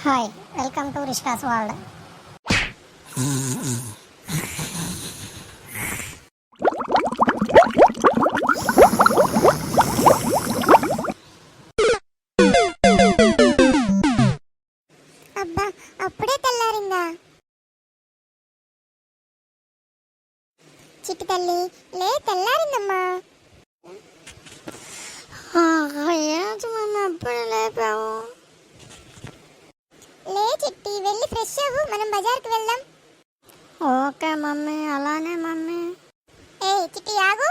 Hi, welcome to Rishka's world. అబ్బా, అప్పుడే తెల్లారిందా? చిట్టి తల్లి లే, తెల్లారిందమ్మా. అప్పుడే లేపావు. లే చిట్టి, వెళ్ళి ఫ్రెష్ అవ్వు, మనం బజార్కి వెళ్దాం. ఓకే మమ్మీ, అలానే మమ్మీ. ఏ చిట్టి ఆగు.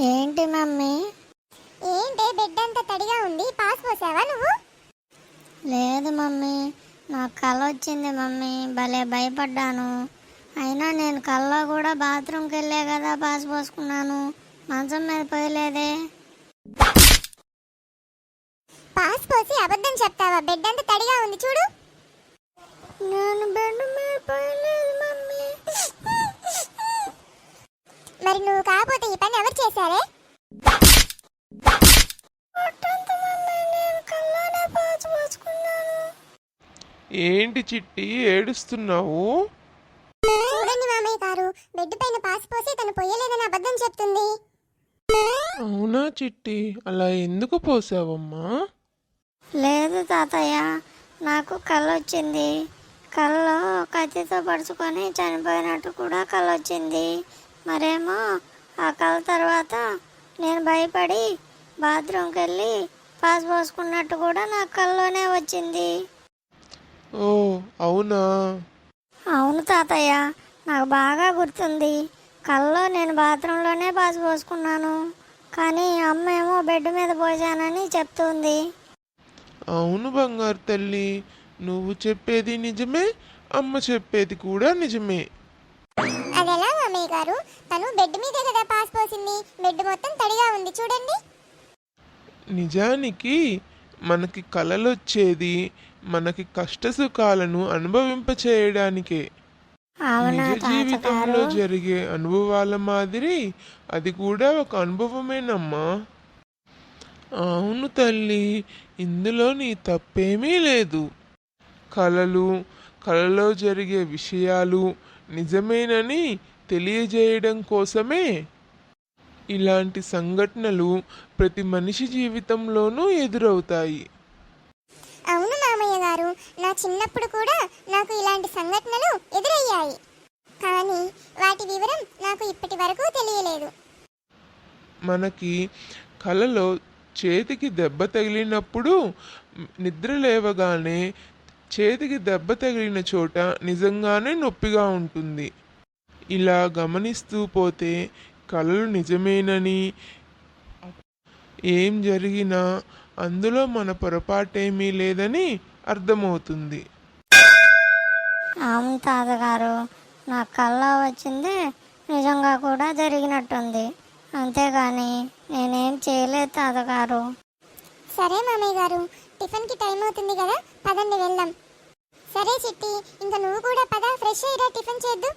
ఏంటి మమ్మీ? ఏంటే బెడ్ అంతా తడిగా ఉంది, పాస్ పోసావా నువ్వు? లేదు మమ్మీ, నాకు కళ వచ్చింది మమ్మీ, భలే భయపడ్డాను. అయినా నేను కళ్ళలో కూడా బాత్రూమ్కి వెళ్ళే కదా పాస్ పోసుకున్నాను, మంచం మీద పోయలేదే. పాస్ పోసి అబద్ధం చెప్తావా? బెడ్ అంతా తడిగా ఉంది చూడు. నేను బెడ్ మీద పోయలేదు మమ్మీ. మరి నువ్వు కాకపోతే ఈ పని ఎవరు చేశారే? ఏంటి చిట్టి ఏడుస్తున్నావు? చూడండి మామయ్య గారు, బెడ్ పైన పాస్ పోసి తను పొయ్యలేదని అబద్ధం చెప్తుంది. అవునా చిట్టి, అలా ఎందుకు పోసావమ్మా? లేదు తాతయ్య, నాకు కళ వచ్చింది. కళ్ళలో కత్తితో పడుచుకొని చనిపోయినట్టు కూడా కళ వచ్చింది. మరేమో ఆ కళ తర్వాత నేను భయపడి బాత్రూమ్కి వెళ్ళి పాస్ పోసుకున్నట్టు కూడా నాకు కళ్ళలోనే వచ్చింది. ఓ అవునా? అవును తాతయ్య, నాకు బాగా గుర్తుంది. కళ్ళలో నేను బాత్రూంలోనే పాస్ పోసుకున్నాను, కానీ అమ్మ ఏమో బెడ్ మీద పోసానని చెప్తుంది. అవును బంగారు తల్లి, నువ్వు చెప్పేది నిజమే, అమ్మ చెప్పేది కూడా నిజమే. అదెలా మామయ్య గారు? తను బెడ్ మీదే కదా పాస్ పోసింది, బెడ్ మొత్తం తడిగా ఉంది చూడండి. నిజానికి మనకి కలలొచ్చేది మనకి కష్టసుఖాలను అనుభవింపచేయడానికే. అవునా నిజ జీవితంలో జరిగే అనుభవాల మాదిరి అది కూడా ఒక అనుభవమేనమ్మా. అవును తల్లి, ఇందులో నీ తప్పేమీ లేదు. కలలో జరిగే విషయాలు నిజమేనని తెలియజేయడం కోసమే ఇలాంటి సంఘటనలు ప్రతి మనిషి జీవితంలోనూ ఎదురవుతాయి. అవును మామయ్య గారు, నా చిన్నప్పుడు కూడా నాకు ఇలాంటి సంఘటనలు ఎదురయ్యాయి, కానీ వాటి వివరం నాకు ఇప్పటి వరకు తెలియలేదు. మనకి కలలో చేతికి దెబ్బ తగిలినప్పుడు నిద్ర లేవగానే చేతికి దెబ్బ తగిలిన చోట నిజంగానే నొప్పిగా ఉంటుంది. ఇలా గమనిస్తూ పోతే కలలు నిజమేనని, ఏం జరిగినా అందులో మన పొరపాటేమీ లేదని అర్థమవుతుంది. అవును తాతగారు, నా కళ్ళ వచ్చింది నిజంగా కూడా జరిగినట్టుంది, అంతేగాని నేనేం చేయలేదు తాతగారు. సరే మామయ్య గారు, టిఫిన్కి టైం అవుతుంది కదా, పదండి వెళ్దాం. సరే చిట్టి, ఇంకా నువ్వు కూడా పద, ఫ్రెష్ అయ్యిరా, టిఫిన్ చేద్దు.